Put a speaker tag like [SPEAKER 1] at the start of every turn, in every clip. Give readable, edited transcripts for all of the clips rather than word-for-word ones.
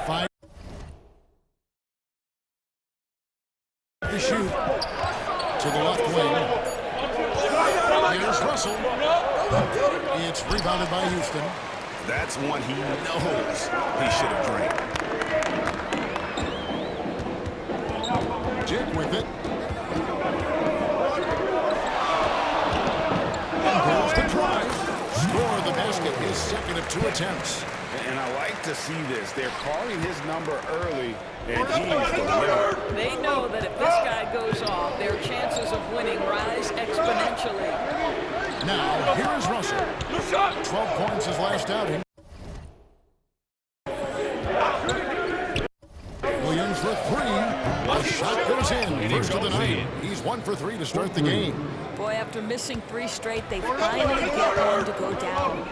[SPEAKER 1] Five to shoot to the left wing. Here's Russell. It's rebounded by Houston.
[SPEAKER 2] That's one he knows he should have drained.
[SPEAKER 1] Jake with it. And there's the drive. Score the basket, his second of 2 attempts.
[SPEAKER 2] And I like to see this. They're calling his number early, and he's delivering.
[SPEAKER 3] They know that if this guy goes off, their chances of winning rise exponentially.
[SPEAKER 1] Now, here is Russell. 12 points his last outing. Williams for 3. A shot goes in. First of the night. He's 1 for 3 to start the game.
[SPEAKER 3] Boy, after missing 3 straight, they finally get one to go down.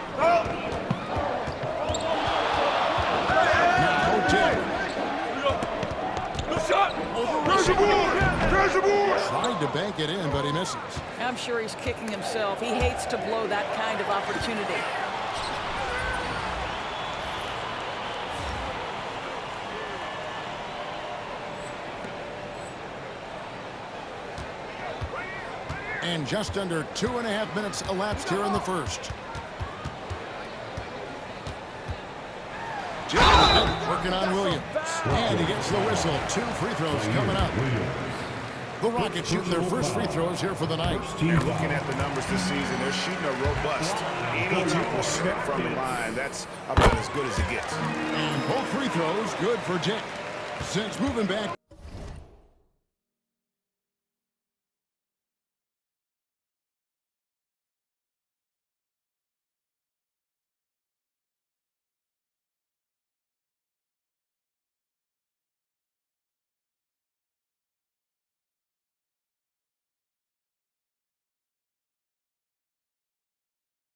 [SPEAKER 1] Now, Jake. Tried to bank it in, but he misses.
[SPEAKER 3] I'm sure he's kicking himself. He hates to blow that kind of opportunity.
[SPEAKER 1] And just under 2.5 minutes elapsed here in the first. Working on Williams. And he gets the whistle. 2 free throws coming up. The Rockets shooting their first free throws here for the night.
[SPEAKER 2] You're looking at the numbers this season. They're shooting a robust 82% from the line. That's about as good as it gets.
[SPEAKER 1] And both free throws good for Jake. Since moving back.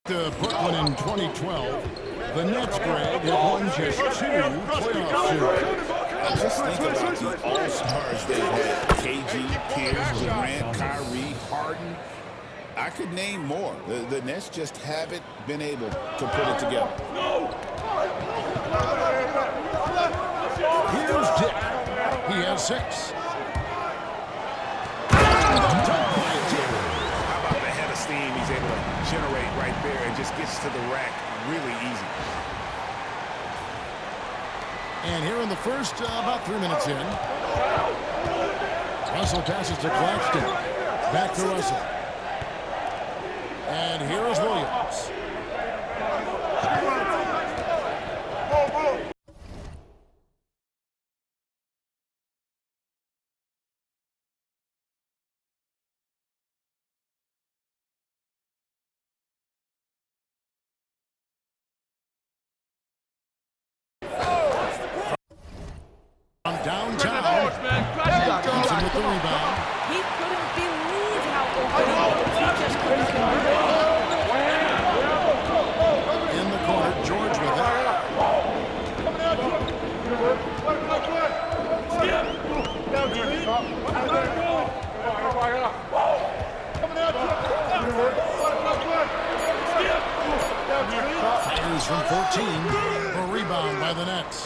[SPEAKER 1] To Brooklyn in 2012, the Nets, Greg, have won just 2 playoff series.
[SPEAKER 2] Just think about the all-stars they've had. KG, Pierce, Durant, Kyrie, Harden. I could name more. The Nets just haven't been able to put it together.
[SPEAKER 1] Here's Dick. He has 6.
[SPEAKER 2] Steam he's able to generate right there and just gets to the rack really easy.
[SPEAKER 1] And here in the first, about 3 minutes in. Russell passes to Claxton. Back to Russell. And here is Williams. Downtown. Johnson with the rebound.
[SPEAKER 3] He couldn't believe how open he was. He just couldn't convert it.
[SPEAKER 1] In the corner, George with it. Fires from 14. A rebound by the Nets.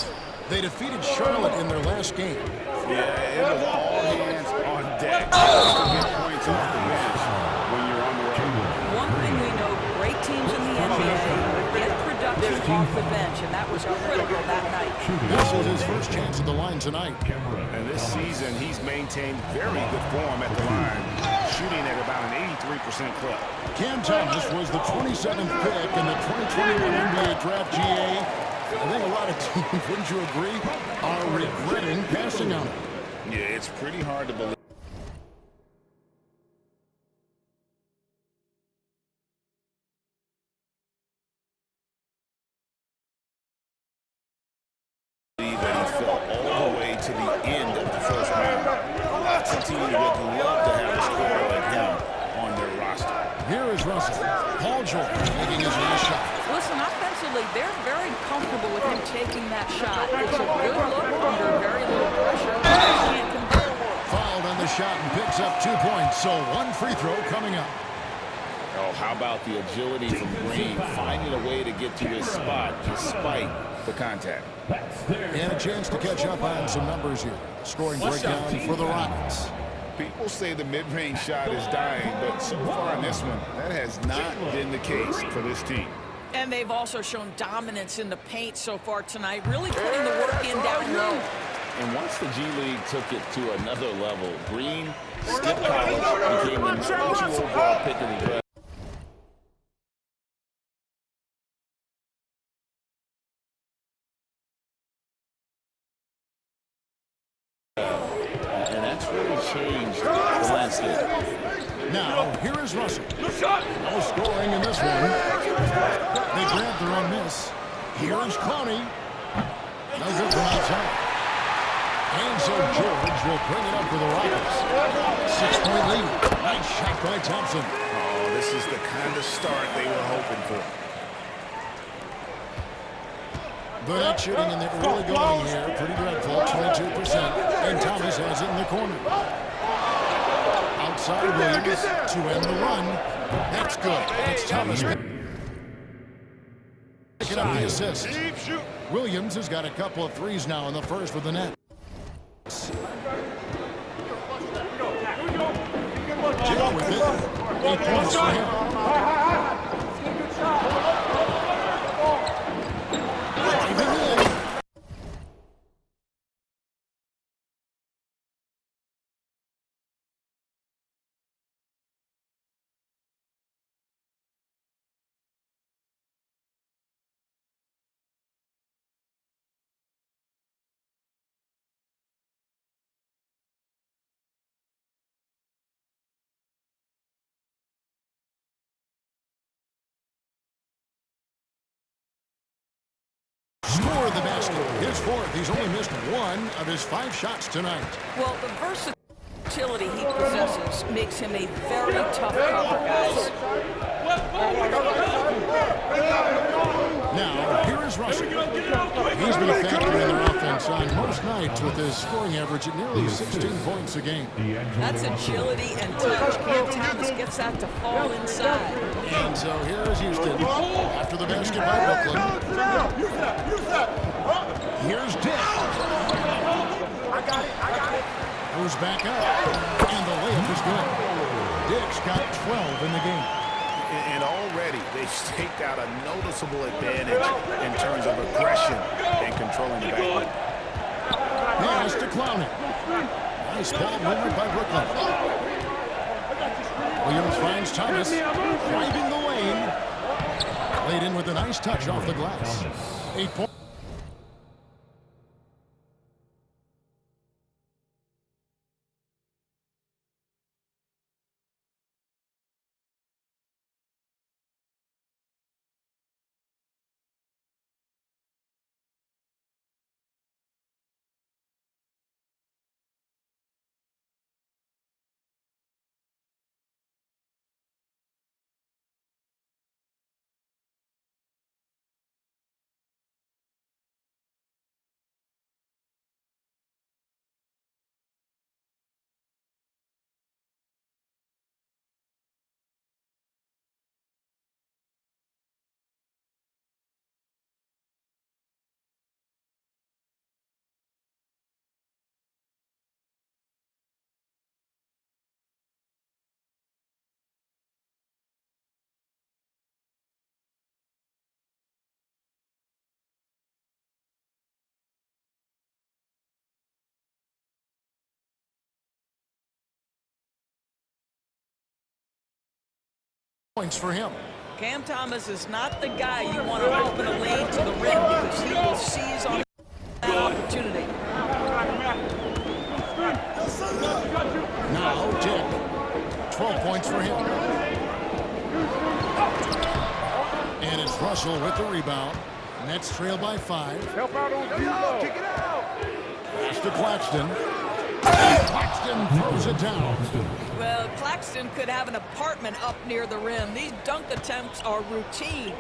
[SPEAKER 1] They defeated Charlotte in their last game.
[SPEAKER 2] Yeah, it was all hands on deck to get points off the bench when you're on the road.
[SPEAKER 3] One thing we know, great teams in the NBA get production off the bench, and that was critical that night.
[SPEAKER 1] This is his first chance at the line tonight.
[SPEAKER 2] And this season, he's maintained very good form at the line, shooting at about an 83% clip.
[SPEAKER 1] Cam Thomas was the 27th pick in the 2021 NBA Draft GA. I think a lot of teams, wouldn't you agree, are regretting passing on him.
[SPEAKER 2] Yeah, it's pretty hard to believe. That he fell all the way to the end of the first round. Lots of teams would love to have a scorer like him on their roster.
[SPEAKER 1] Here is Russell. Paul George making his last shot.
[SPEAKER 3] Listen, offensively, they're very comfortable with him taking that shot. It's a good look under very little pressure. He can't convert.
[SPEAKER 1] Fouled on the shot and picks up 2 points, so 1 free throw coming up.
[SPEAKER 2] Oh, how about the agility from Green, finding a way to get to his spot despite the contact.
[SPEAKER 1] And a chance to catch up on some numbers here. Scoring breakdown for the Rockets.
[SPEAKER 2] People say the mid-range shot is dying, but so far in this one, that has not been the case for this team.
[SPEAKER 3] And they've also shown dominance in the paint so far tonight, really putting the work in down low.
[SPEAKER 2] And once the G League took it to another level, Green skipped college, became the number 2 overall pick in the draft. And that's really changed the landscape.
[SPEAKER 1] Now, here is Russell. No scoring in this one. They grabbed their own miss. Here is Clowney. No good from outside. And so George will bring it up for the Rockets. 6-point lead. Nice shot by Thompson.
[SPEAKER 2] Oh, this is the kind of start they were hoping for.
[SPEAKER 1] The net shooting in the early going here, pretty dreadful, 22%. And Thomas has it in the corner. Outside Williams to end the run. That's good. And it's Thomas picking up the assist. Williams has got a couple of threes now in the first with the net. Jill with it. 8 points for him. Score the basket. His fourth. He's only missed one of his 5 shots tonight.
[SPEAKER 3] Well, the versatility he possesses makes him a very tough cover, guys.
[SPEAKER 1] Now, here is Russell. He's been a factor in their offense on most nights with his scoring average at nearly 16 points a game.
[SPEAKER 3] That's agility and touch. Cam Thomas gets that to fall inside.
[SPEAKER 1] And so here is Houston after the basket by Brooklyn. Here's Dick. Goes back up. And the layup is good. Dick's got 12 in the game.
[SPEAKER 2] And already they've staked out a noticeable advantage in terms of aggression and controlling the backcourt.
[SPEAKER 1] Pass to Clowney. Nice ball movement by Brooklyn. Williams finds Thomas driving the lane. Laid in with a nice touch off the glass. 8 points. Points for him.
[SPEAKER 3] Cam Thomas is not the guy you want to open a lane to the rim because he will seize on that opportunity.
[SPEAKER 1] Now, Dick. 12 points for him. And it's Russell with the rebound. Nets trail by 5.
[SPEAKER 4] Help out on defense. Kick it out.
[SPEAKER 1] Pass to Claxton. Claxton throws it down.
[SPEAKER 3] Well, Claxton could have an apartment up near the rim. These dunk attempts are routine.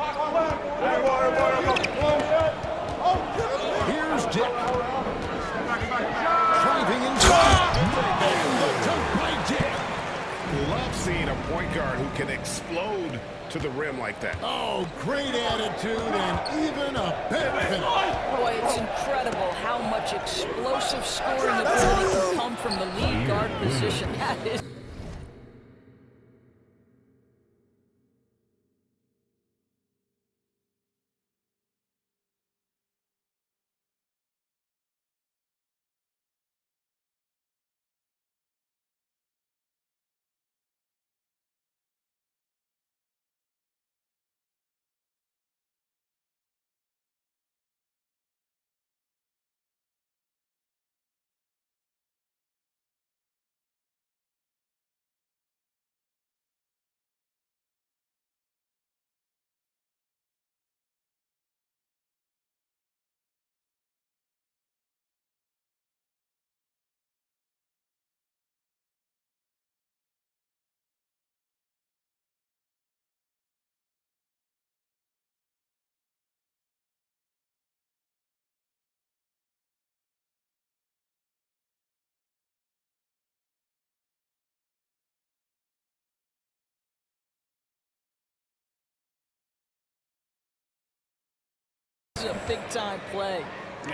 [SPEAKER 1] Here's Dick. Driving inside. And the dunk by Dick.
[SPEAKER 2] Love seeing a point guard who can explode to the rim like that.
[SPEAKER 1] Oh, great attitude and even a bit finish.
[SPEAKER 3] Boy, it's incredible how much explosive scoring ability can come from the lead guard position. That is... a big-time play.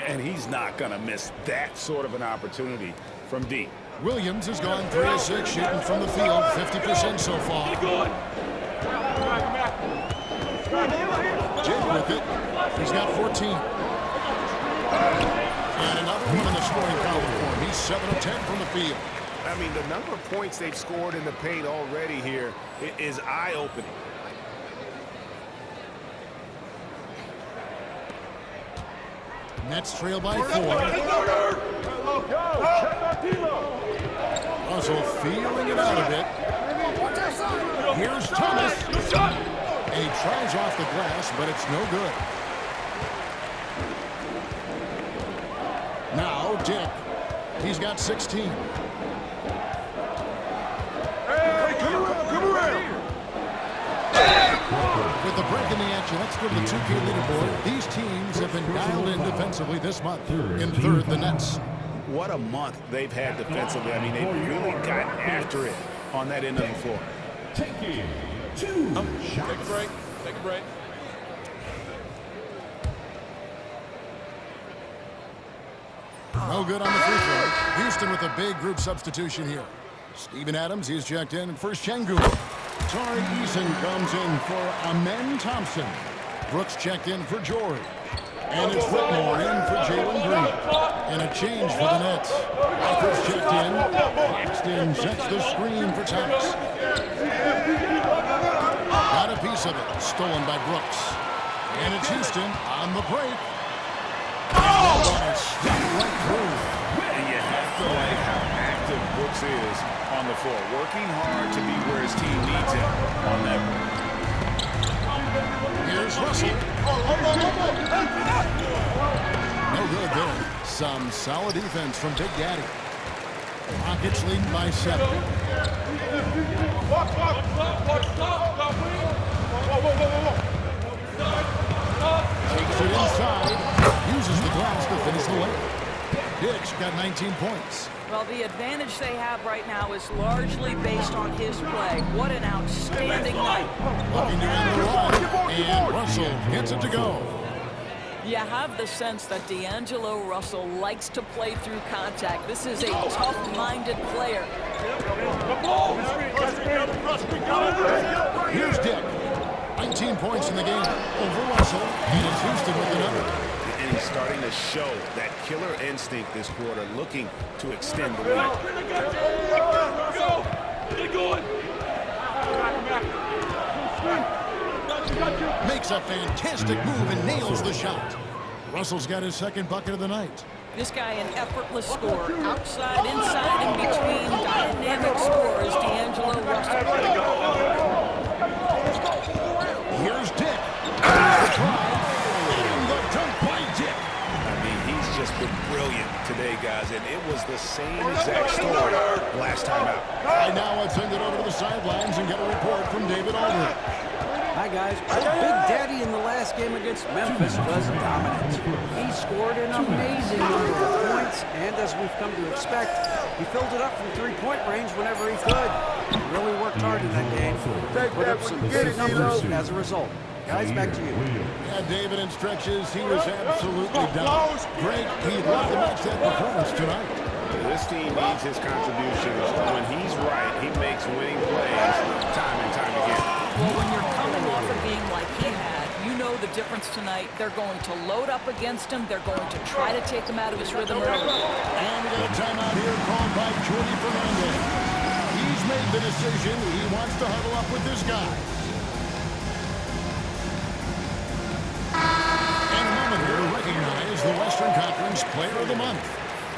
[SPEAKER 2] And he's not going to miss that sort of an opportunity from deep.
[SPEAKER 1] Williams has gone 3 of 6 shooting from the field, 50% so far. Jake with it. He's got 14. And another one in the scoring column for him. He's 7 of 10 from the field.
[SPEAKER 5] I mean, the number of points they've scored in the paint already here is eye-opening.
[SPEAKER 1] Nets trail by 4. Russell feeling it out a bit. Here's Thomas. And he tries off the glass, but it's no good. Now Dick. He's got 16.
[SPEAKER 4] Hey, come around.
[SPEAKER 1] With the break in the action, let's go to the 2K leaderboard. These teams have been dialed in defensively this month. In third, the Nets.
[SPEAKER 2] What a month they've had defensively. I mean, they've really gotten after it on that end of the floor.
[SPEAKER 6] Taking 2 shots.
[SPEAKER 7] Take a break. Take a break.
[SPEAKER 1] No good on the free throw. Houston with a big group substitution here. Steven Adams, he's checked in. First, Şengün. Tari Eason comes in for Amen Thompson. Brooks checked in for George. And it's Whitmore in for Jalen Green. And a change for the Nets. Alfred's checked in. Paxton sets the screen for Thomas. Got a piece of it. Stolen by Brooks. And it's Houston on the break. Right through.
[SPEAKER 2] And you have to like how active Brooks is on the floor. Working hard to be where his team needs him on that one.
[SPEAKER 1] Here's Russell. No good there. Some solid defense from Big Daddy. Rockets leading by 7. Takes it inside. Uses the glass to finish the layup. Hicks got 19 points.
[SPEAKER 3] Well, the advantage they have right now is largely based on his play. What an outstanding night.
[SPEAKER 1] Looking to end the run, and Russell gets it to go.
[SPEAKER 3] You have the sense that D'Angelo Russell likes to play through contact. This is a tough-minded player.
[SPEAKER 1] Here's Dick. 19 points in the game over Russell, and it's Houston with another.
[SPEAKER 2] And he's starting to show that killer instinct this quarter, looking to extend the lead.
[SPEAKER 1] Makes a fantastic move and nails the shot. Russell's got his second bucket of the night.
[SPEAKER 3] This guy an effortless scorer. Outside, inside, in between. Dynamic scorer is D'Angelo Russell.
[SPEAKER 1] Here's Dick. Here's the try. And the dunk by Dick.
[SPEAKER 2] I mean, he's just been brilliant today, guys, and it was the same exact story last time out.
[SPEAKER 1] And now let's send it over to the sidelines and get a report from David Aldridge.
[SPEAKER 8] Hi, guys. Big Daddy in the last game against Memphis was dominant. He scored an amazing number of points, and as we've come to expect, he filled it up from three-point range whenever he could. really worked hard in that game.
[SPEAKER 4] Take
[SPEAKER 8] Put
[SPEAKER 4] that
[SPEAKER 8] up
[SPEAKER 4] when
[SPEAKER 8] some
[SPEAKER 4] you get
[SPEAKER 8] big
[SPEAKER 4] it,
[SPEAKER 8] numbers
[SPEAKER 4] D-Lo.
[SPEAKER 8] as a result. Guys, back to you.
[SPEAKER 1] Yeah, David, in stretches, he was absolutely down. Greg, he'd love to match that performance tonight.
[SPEAKER 5] This team needs his contributions. When he's right, he makes winning plays time and time again.
[SPEAKER 3] Well, when you're coming off a game like he had, you know the difference tonight. They're going to load up against him. They're going to try to take him out of his rhythm early.
[SPEAKER 1] And we got a timeout here called by Jordy Fernandez. He's made the decision. He wants to huddle up with this guy. And a moment here, recognize the Western Conference Player of the Month,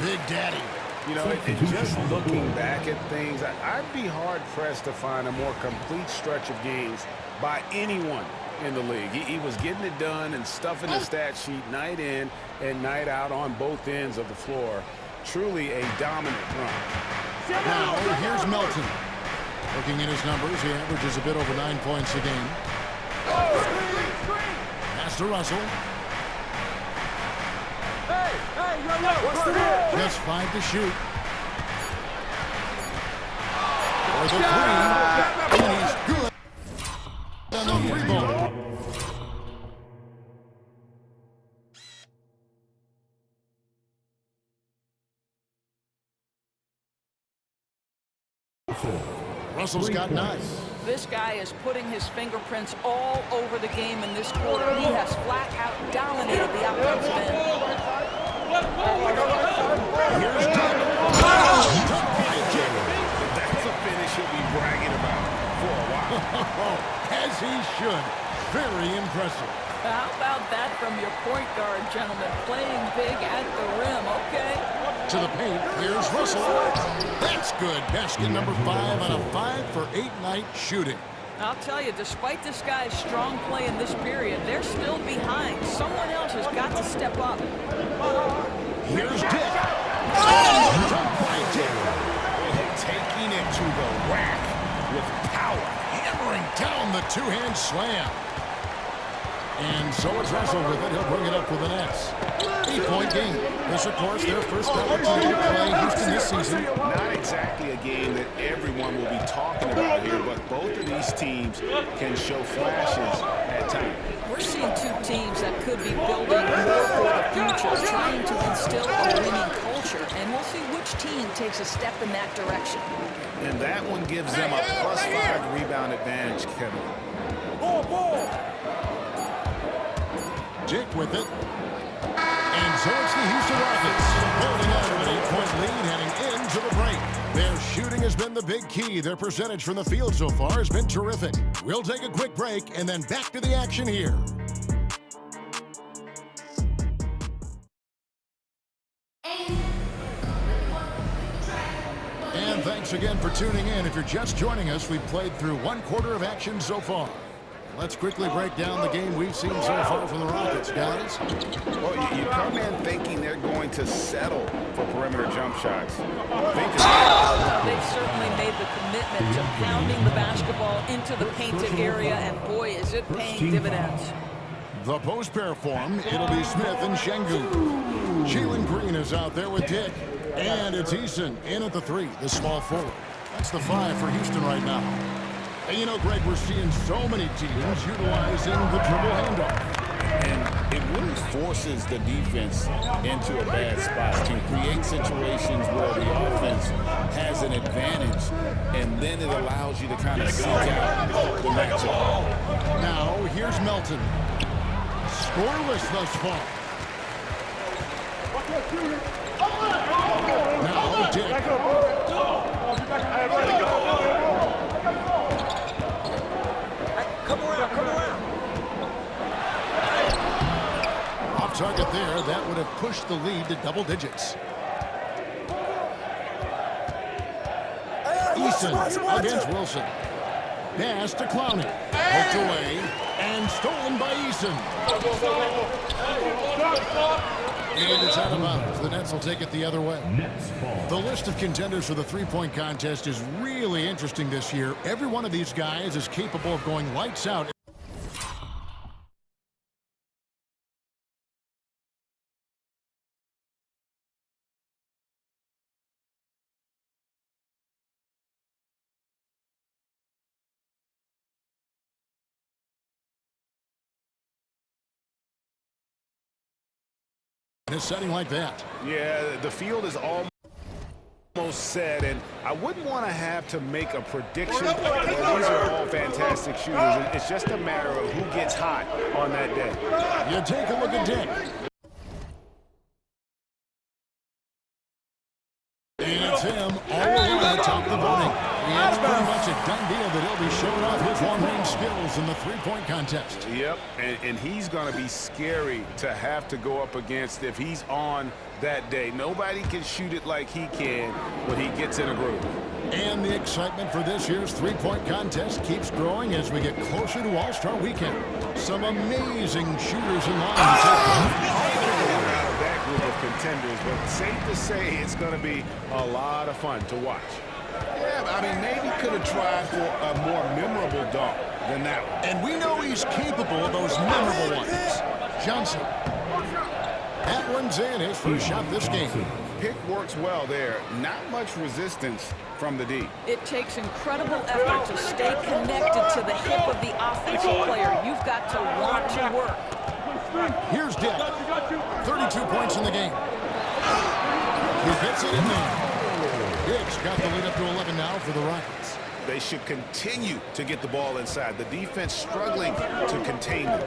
[SPEAKER 1] Big Daddy.
[SPEAKER 5] You know, and just looking back at things, I'd be hard-pressed to find a more complete stretch of games by anyone in the league. He was getting it done and stuffing the stat sheet night in and night out on both ends of the floor. Truly a dominant run.
[SPEAKER 1] Now, here's Melton. Looking at his numbers, he averages a bit over 9 points a game. Pass to Russell. Just 5 to shoot. For the three. And he's good. On the free ball. Russell's got 9.
[SPEAKER 3] This guy is putting his fingerprints all over the game in this quarter. He has flat out dominated the offensive end.
[SPEAKER 1] Here's Dick.
[SPEAKER 5] That's a finish he'll be bragging about for a while.
[SPEAKER 1] As he should. Very impressive.
[SPEAKER 3] How about that from your point guard, gentlemen? Playing big at the rim, okay?
[SPEAKER 1] To the paint, here's Russell. That's good. Basket number 5 on a 5-for-8 night shooting.
[SPEAKER 3] I'll tell you, despite this guy's strong play in this period, they're still behind. Someone else has got to step up.
[SPEAKER 1] Here's Dick. Jump by Dick.
[SPEAKER 5] Taking it to the rack with power.
[SPEAKER 1] Hammering down the two-hand slam. And so it's Russell with it. He'll bring it up for the Nets. 8-point game. This, of course, their first opportunity to play Houston this season.
[SPEAKER 5] Not exactly a game that everyone will be talking about here, but both of these teams can show flashes at times.
[SPEAKER 3] We're seeing two teams that could be building more for the future, trying to instill a winning culture, and we'll see which team takes a step in that direction.
[SPEAKER 5] And that one gives them a +5 rebound advantage, Kevin.
[SPEAKER 1] Dick with it. And so it's the Houston Rockets holding on to an 8-point lead heading into the break. Their shooting has been the big key. Their percentage from the field so far has been terrific. We'll take a quick break and then back to the action here. And thanks again for tuning in. If you're just joining us, we've played through 1 quarter of action so far. Let's quickly break down the game we've seen so far from the Rockets, guys.
[SPEAKER 5] Well, you come in thinking they're going to settle for perimeter jump shots.
[SPEAKER 3] They've certainly made the commitment to pounding the basketball into the painted area, and boy, is it paying dividends.
[SPEAKER 1] The post pair form, it'll be Smith and Şengün. Jalen Green is out there with Dick. And it's Eason in at the 3, the small forward. That's the 5 for Houston right now. And you know, Greg, we're seeing so many teams utilizing the dribble handoff.
[SPEAKER 2] And it really forces the defense into a bad spot to create situations where the offense has an advantage, and then it allows you to kind of seek out the matchup.
[SPEAKER 1] Now, here's Melton. Scoreless thus far. Now, Dick. Off target there. That would have pushed the lead to double digits. Eason against Wilson. Pass to Clowney. Poked away and stolen by Eason. And it's out of bounds. The Nets will take it the other way. The list of contenders for the three-point contest is really interesting this year. Every one of these guys is capable of going lights out. in a setting like that.
[SPEAKER 5] Yeah, the field is almost set, and I wouldn't want to have to make a prediction. These are all fantastic shooters. It's just a matter of who gets hot on that day.
[SPEAKER 1] You take a look at Dick. And it's him all alone atop the voting. It's pretty much a done deal that he'll be showing off his long-range skills in the three-point contest.
[SPEAKER 5] Yep, and he's going to be scary to have to go up against if he's on that day. Nobody can shoot it like he can when he gets in a groove.
[SPEAKER 1] And the excitement for this year's three-point contest keeps growing as we get closer to All-Star Weekend. Some amazing shooters in line to take part.
[SPEAKER 5] That group of contenders, but safe to say it's going to be a lot of fun to watch.
[SPEAKER 2] Yeah, I mean, maybe could have tried for a more memorable dunk than that one.
[SPEAKER 1] And we know he's capable of those memorable ones. Johnson. That one's in, his first shot this game.
[SPEAKER 5] Pick works well there. Not much resistance from the D.
[SPEAKER 3] It takes incredible effort to stay connected to the hip of the offensive player. You've got to want to work.
[SPEAKER 1] Here's Dick. 32 points in the game. He gets it in there. Dick's got the lead up to 11 now for the Rockets.
[SPEAKER 5] They should continue to get the ball inside. The defense struggling to contain them.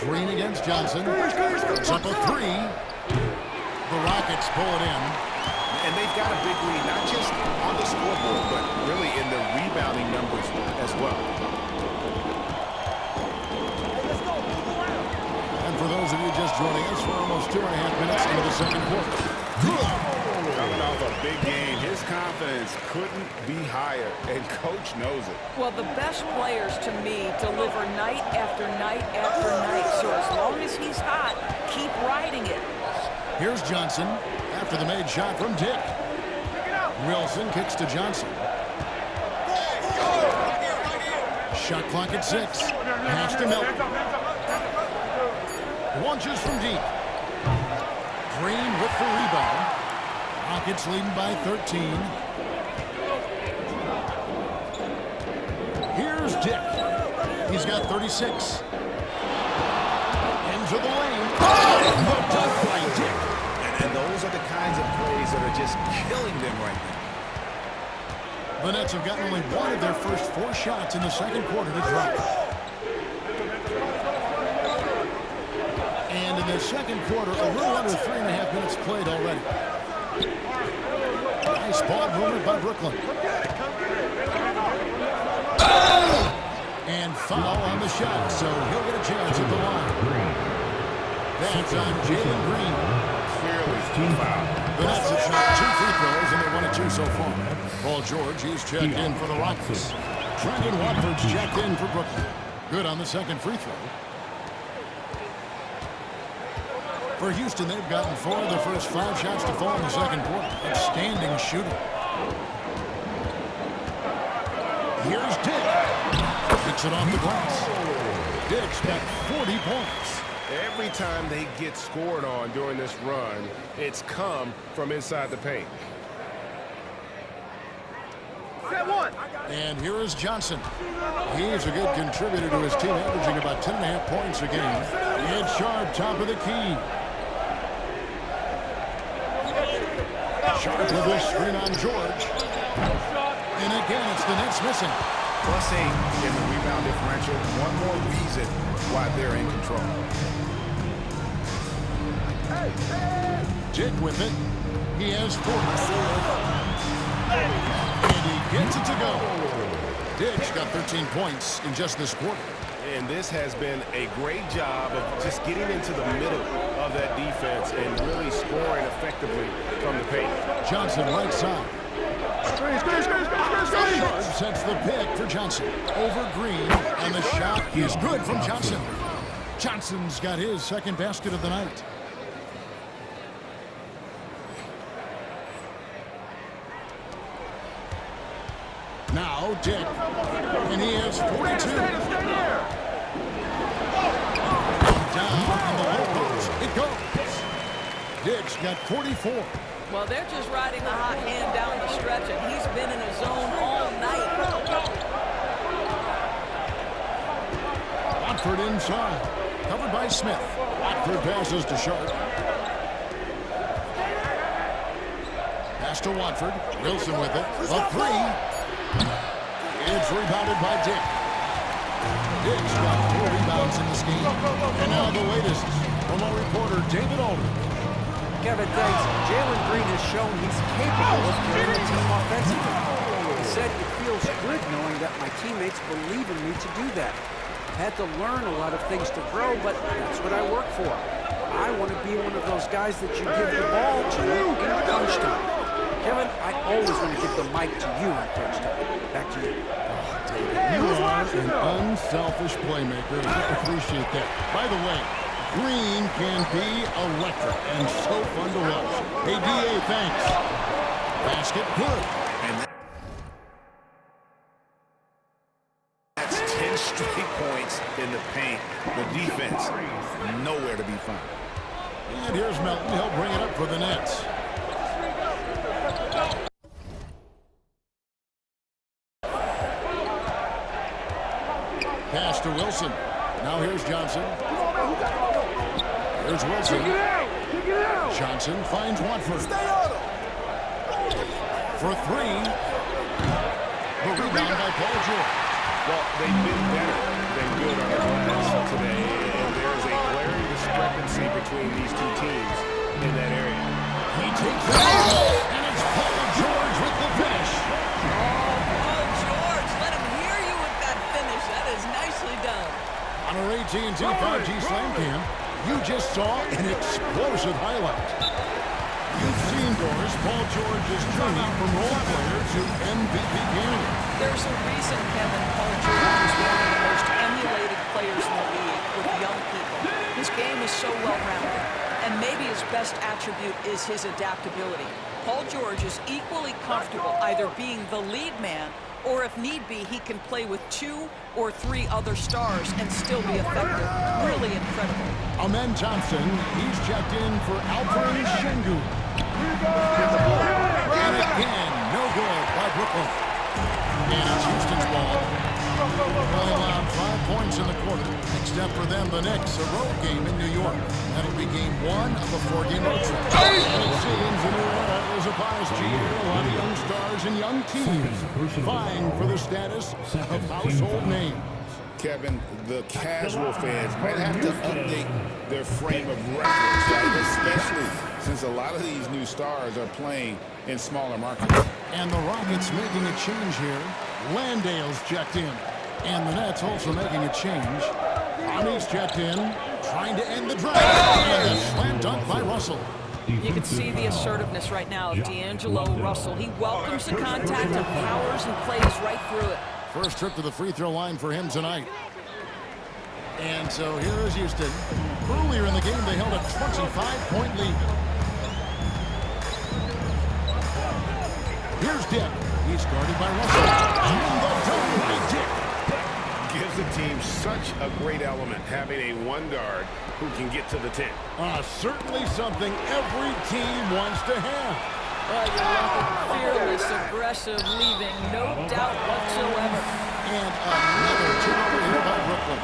[SPEAKER 1] Green against Johnson. It's up a three. The Rockets pull it in.
[SPEAKER 5] And they've got a big lead, not just on the scoreboard, but really in the rebounding numbers as well.
[SPEAKER 1] And for those of you just joining us, we're almost 2.5 minutes into the second quarter.
[SPEAKER 5] Coming off a big game, his confidence couldn't be higher, and Coach knows it.
[SPEAKER 3] Well, the best players, to me, deliver night after night after night. So as long as he's hot, keep riding it.
[SPEAKER 1] Here's Johnson after the made shot from Dick. Wilson kicks to Johnson. Shot clock at 6. Pass to Milton. Launches from deep. Green with the rebound. Rockets leading by 13. Here's Dick. He's got 36. Into the lane. Oh, dunk by Dick.
[SPEAKER 2] And those are the kinds of plays that are just killing them right now.
[SPEAKER 1] The Nets have gotten only one of their first 4 shots in the second quarter to drop. And in the second quarter, a little under 3.5 minutes played already. Nice ball movement by Brooklyn. And foul on the shot, so he'll get a chance at the line. That's on Jalen Green.
[SPEAKER 5] Clearly foul.
[SPEAKER 1] The Nets have shot 2 free throws, and they're 1 of 2 so far. Paul George, he's checked in for the Rockets. Trendon Watford's checked in for Brooklyn. Good on the second free throw. For Houston, they've gotten 4 of their first 5 shots to fall in the second quarter. Outstanding shooting. Here's Dick. Kicks it off the glass. Dick's got 40 points.
[SPEAKER 5] Every time they get scored on during this run, it's come from inside the paint.
[SPEAKER 1] And here is Johnson. He's a good contributor to his team, averaging about 10.5 points a game. It's Sharp, top of the key. Sharp with a screen on George. And again, it's the Nets missing.
[SPEAKER 5] +8 in the rebound differential. One more reason why they're in control.
[SPEAKER 1] Dick with it. He has 4. And he gets it to go. Dick's got 13 points in just this quarter.
[SPEAKER 5] And this has been a great job of just getting into the middle of that defense and really scoring effectively from the paint.
[SPEAKER 1] Johnson right side. Sharp sets the pick for Johnson. Over Green, and the shot is good from Johnson. Johnson's got his second basket of the night. Now Dick, and he has 42. Down in the low post, it goes. Dick's got 44.
[SPEAKER 3] Well, they're just riding the hot hand down the stretch, and he's been in a zone all night.
[SPEAKER 1] Watford inside. Covered by Smith. Watford passes to Sharp. Pass to Watford. Wilson with it. The three. It's rebounded by Dick. Dick's got 4 rebounds in this game. And now the latest from our reporter, David Alden.
[SPEAKER 8] Kevin, thanks. Jalen Green has shown he's capable of carrying the team offensively. He said it feels good knowing that my teammates believe in me to do that. I've had to learn a lot of things to grow, but that's what I work for. I want to be one of those guys that you give the ball to in crunch time. Kevin, I always want to give the mic to you in crunch time. Back to you.
[SPEAKER 1] You are an unselfish playmaker. I appreciate that. By the way, Green can be electric and so fun to watch. Hey, D.A., thanks. Basket good.
[SPEAKER 2] And that's 10 straight points in the paint. The defense, nowhere to be found.
[SPEAKER 1] And here's Melton. He'll bring it up for the Nets. Pass to Wilson. Now here's Johnson. Here's Wilson. Johnson finds Watford. For 3. The rebound by Paul George.
[SPEAKER 5] Well, they've been better than good on the glass today, and there's a glaring discrepancy between these two teams in that area.
[SPEAKER 1] He takes it, and it's Paul George with the finish.
[SPEAKER 3] Paul George, let him hear you with that finish. That is nicely done.
[SPEAKER 1] On our AT&T 5G Slam Cam, you just saw an explosive highlight. You've seen, Doris, Paul George's journey from role player to MVP candidate.
[SPEAKER 3] There's a reason, Kevin, Paul George is one of the most emulated players in the league with young people. His game is so well-rounded, and maybe his best attribute is his adaptability. Paul George is equally comfortable either being the lead man or, if need be, he can play with 2 or 3 other stars and still be effective. Really incredible.
[SPEAKER 1] Amen Thompson, he's checked in for Alperen Şengün. And again, no good by Brooklyn. And it's Houston's ball. Well, allowed 5 points in the quarter. Except for them, the Knicks, a road game in New York. That'll be game 1 of a 4-game road trip. And it seems a new era is upon us, G. A lot of young stars and young teams vying for the status of household names.
[SPEAKER 2] Kevin, the casual fans might have to update their frame of reference, right? Especially since a lot of these new stars are playing in smaller markets.
[SPEAKER 1] And the Rockets making a change here. Landale's checked in. And the Nets also making a change. Ronnie's checked in, trying to end the drive. And a slam dunk by Russell.
[SPEAKER 3] You can see the assertiveness right now of D'Angelo Russell. He welcomes the contact and powers and plays right through it.
[SPEAKER 1] First trip to the free throw line for him tonight. And so here is Houston. Earlier in the game, they held a 25-point lead. Here's Dick. He's guarded by Russell. And the dunk by Dick.
[SPEAKER 5] Gives the team such a great element, having a one guard who can get to the 10.
[SPEAKER 1] Certainly something every team wants to have.
[SPEAKER 3] You're looking fearless, aggressive, leaving no doubt whatsoever.
[SPEAKER 1] And another turnover here by Brooklyn.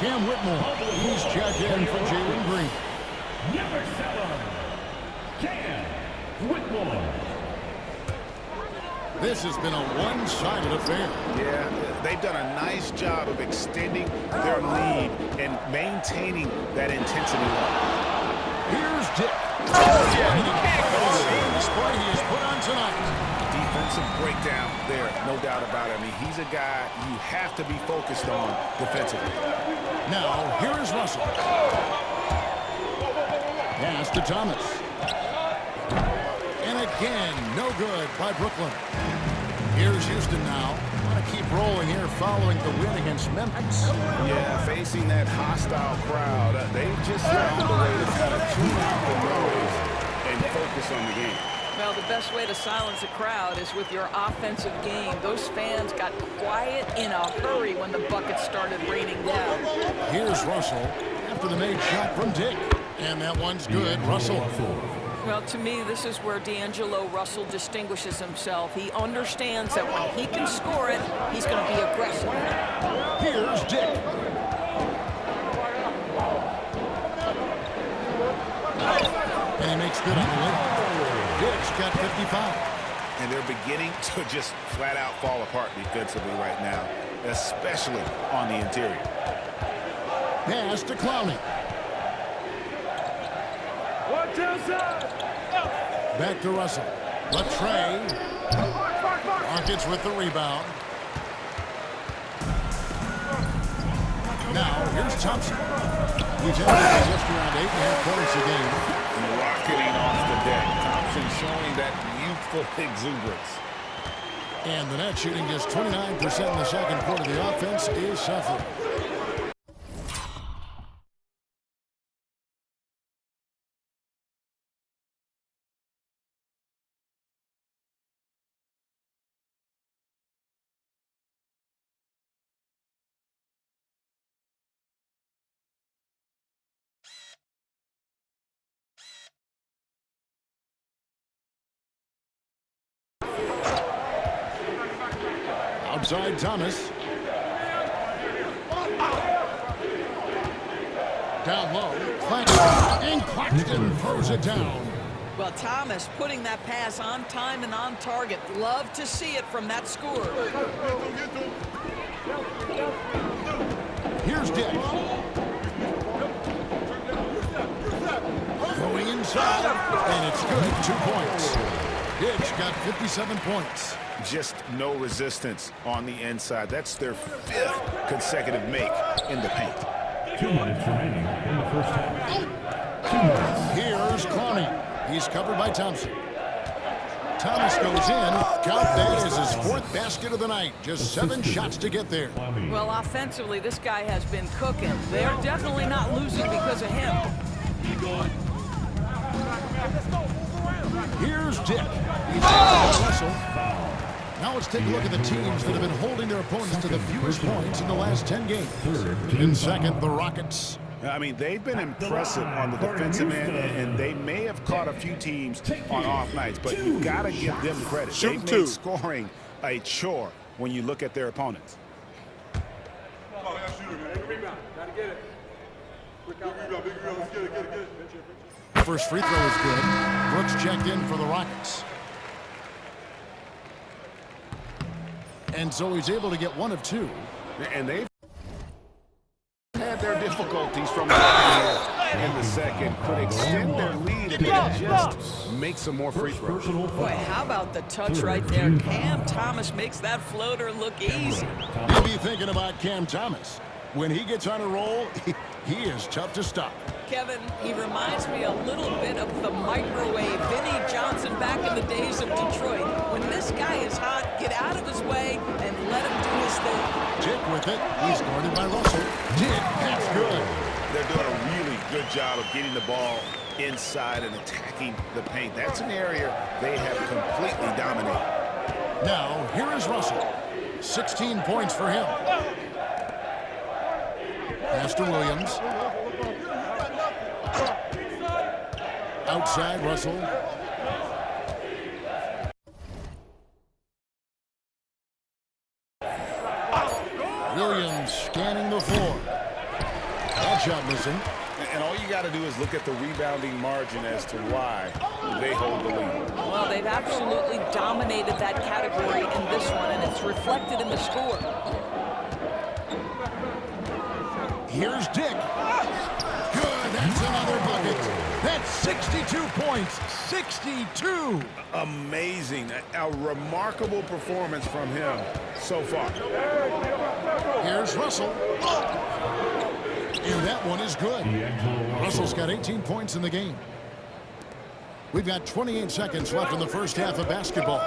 [SPEAKER 1] Cam Whitmore, he's checked in for Jalen Green.
[SPEAKER 6] Number 7, Cam Whitmore.
[SPEAKER 1] This has been a one-sided affair.
[SPEAKER 5] Yeah, they've done a nice job of extending their lead and maintaining that intensity level.
[SPEAKER 1] Here's Dick. Display he has put on tonight.
[SPEAKER 5] Defensive breakdown there, no doubt about it. I mean, he's a guy you have to be focused on defensively.
[SPEAKER 1] Now, here is Russell. Pass to Thomas. And again, no good by Brooklyn. Here's Houston now. Want to keep rolling here following the win against Memphis.
[SPEAKER 5] Yeah, facing that hostile crowd, they've just found a way to kind of tune out the noise and focus on the game.
[SPEAKER 3] Well, the best way to silence a crowd is with your offensive game. Those fans got quiet in a hurry when the buckets started raining down.
[SPEAKER 1] Here's Russell after the made shot from Dick. And that one's good. Russell.
[SPEAKER 3] Well, to me, this is where D'Angelo Russell distinguishes himself. He understands that when he can score it, he's going to be aggressive.
[SPEAKER 1] Here's Dick. makes good on the layup. Dick's got 55.
[SPEAKER 5] And they're beginning to just flat out fall apart defensively right now, especially on the interior.
[SPEAKER 1] Pass to Clowney. Back to Russell. Latrey. Rockets with the rebound. Now, here's Thompson. He's averaging just around 8.5 points a game.
[SPEAKER 5] Rocketing off the deck. Thompson showing that youthful exuberance.
[SPEAKER 1] And the net shooting just 29% in the second quarter. The offense is suffering. Outside Thomas. Down low. Claxton. And Claxton throws it down.
[SPEAKER 3] Well, Thomas putting that pass on time and on target. Love to see it from that scorer.
[SPEAKER 1] Here's Dick. Going inside. And it's good. 2 points. Dick's got 57 points.
[SPEAKER 5] Just no resistance on the inside. That's their 5th consecutive make in the paint.
[SPEAKER 6] 2 minutes remaining in the first half. 2 minutes.
[SPEAKER 1] Here's Clowney. He's covered by Thompson. Thomas goes in. Count that as his 4th basket of the night. Just 7 shots to get there.
[SPEAKER 3] Well, offensively, this guy has been cooking. They're definitely not losing because of him.
[SPEAKER 1] Here's Dick. He's got Russell. Now let's take a look at the teams that have been holding their opponents to the fewest points in the last 10 games. In second, the Rockets.
[SPEAKER 5] I mean, they've been impressive on the defensive end, and they may have caught a few teams on off nights, but you've got to give them credit. They've made scoring a chore when you look at their opponents.
[SPEAKER 1] First free throw is good. Brooks checked in for the Rockets. And so he's able to get 1 of 2.
[SPEAKER 5] And they've had their difficulties from in the second. Could extend their lead if they just make some more free throws.
[SPEAKER 3] Boy, how about the touch right there? Cam Thomas makes that floater look easy.
[SPEAKER 1] You'll be thinking about Cam Thomas. When he gets on a roll, he is tough to stop.
[SPEAKER 3] Kevin, he reminds me a little bit of the microwave Vinnie Johnson back in the days of Detroit. When this guy is hot, get out of his way and let him do his thing.
[SPEAKER 1] Dick with it. He's guarded by Russell. Dick, that's good.
[SPEAKER 5] They're doing a really good job of getting the ball inside and attacking the paint. That's an area they have completely dominated.
[SPEAKER 1] Now, here is Russell. 16 points for him. Pass to Williams. Outside Russell. Williams scanning the floor. That shot missing.
[SPEAKER 5] And all you got to do is look at the rebounding margin as to why they hold the lead.
[SPEAKER 3] Well, they've absolutely dominated that category in this one, and it's reflected in the score.
[SPEAKER 1] Here's Dick. Good. That's another bucket. That's 62 points. 62.
[SPEAKER 5] Amazing. A remarkable performance from him so far.
[SPEAKER 1] Here's Russell. And that one is good. Russell's got 18 points in the game. We've got 28 seconds left in the first half of basketball.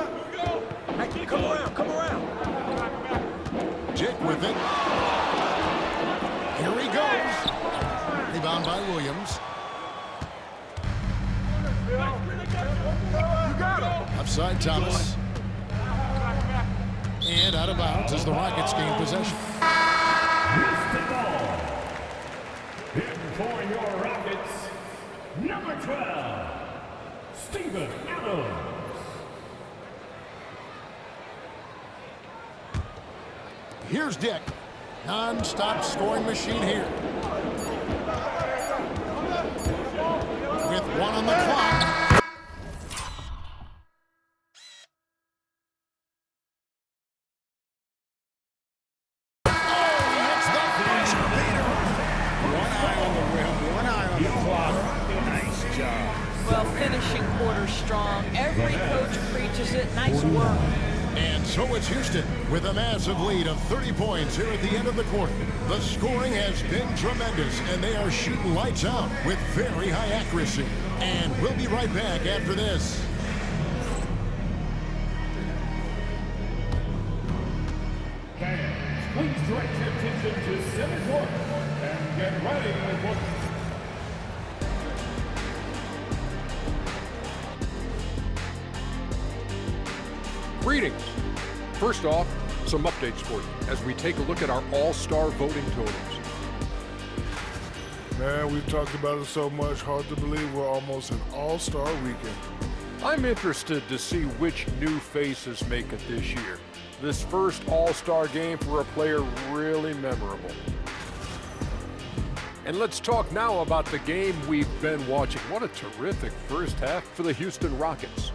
[SPEAKER 4] Come around.
[SPEAKER 1] Dick with it. Here he goes. Rebound by Williams. Upside Thomas. And out of bounds as the Rockets gain possession.
[SPEAKER 6] Here for your Rockets, number 12, Steven Adams.
[SPEAKER 1] Here's Dick. Non-stop scoring machine here. With 1 on the clock.
[SPEAKER 3] quarters strong. Every coach preaches it. Nice work.
[SPEAKER 1] And so it's Houston with a massive lead of 30 points here at the end of the quarter. The scoring has been tremendous, and they are shooting lights out with very high accuracy. And we'll be right back after this.
[SPEAKER 6] Please direct your attention to center court and get ready for...
[SPEAKER 7] Greetings. First off, some updates for you as we take a look at our all-star voting totals.
[SPEAKER 9] Man, we've talked about it so much, hard to believe we're almost an all-star weekend.
[SPEAKER 7] I'm interested to see which new faces make it this year. This first all-star game for a player really memorable. And let's talk now about the game we've been watching. What a terrific first half for the Houston Rockets.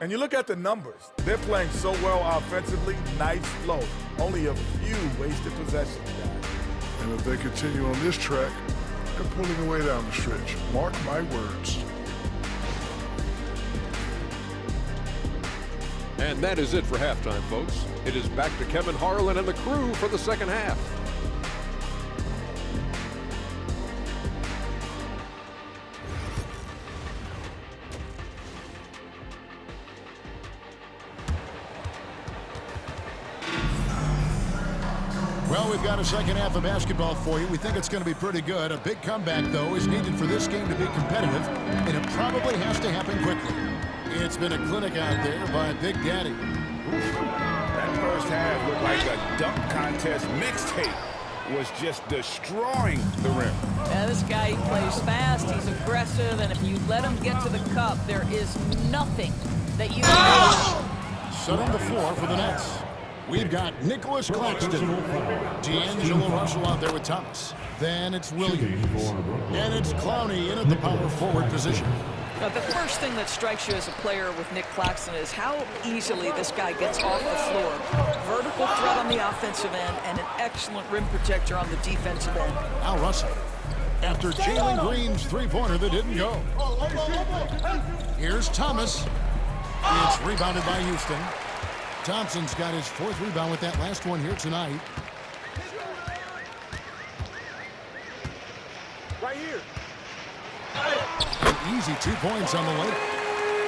[SPEAKER 4] And you look at the numbers. They're playing so well offensively. Nice flow. Only a few wasted possessions, guys.
[SPEAKER 9] And if they continue on this track, they're pulling away down the stretch. Mark my words.
[SPEAKER 7] And that is it for halftime, folks. It is back to Kevin Harlan and the crew for the second half.
[SPEAKER 1] Well, we've got a second half of basketball for you. We think it's going to be pretty good. A big comeback, though, is needed for this game to be competitive, and it probably has to happen quickly. It's been a clinic out there by Big Daddy.
[SPEAKER 5] That first half looked like a dunk contest mixtape. Was just destroying the rim.
[SPEAKER 3] Yeah, this guy, he plays fast, he's aggressive, and if you let him get to the cup, there is nothing that you can do.
[SPEAKER 1] Setting the floor for the Nets. We've got Nicholas Claxton, D'Angelo Russell out there with Thomas. Then it's Williams. And it's Clowney in at the power forward position.
[SPEAKER 3] Now, the first thing that strikes you as a player with Nick Claxton is how easily this guy gets off the floor. Vertical threat on the offensive end and an excellent rim protector on the defensive end.
[SPEAKER 1] Now Russell, after Jalen Green's three-pointer that didn't go. Here's Thomas. It's rebounded by Houston. Thompson's got his fourth rebound with that last one here tonight.
[SPEAKER 4] Right here.
[SPEAKER 1] An easy 2 points on the late.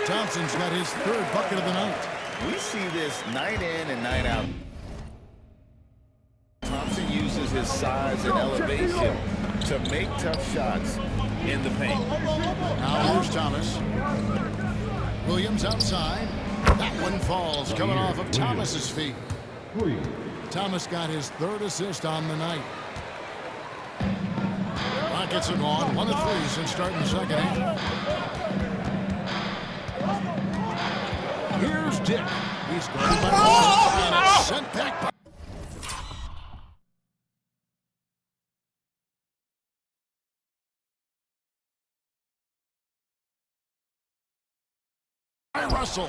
[SPEAKER 1] Thompson's got his third bucket of the night.
[SPEAKER 2] We see this night in and night out. Thompson uses his size and elevation to make tough shots in the paint.
[SPEAKER 1] Now here's Thomas. Williams outside. That one falls, coming off of Thomas's feet. Thomas got his third assist on the night. Rockets are gone 1 of 3 since starting the second half. Here's Dick. He's guarded by Russell, and it's sent back by Russell.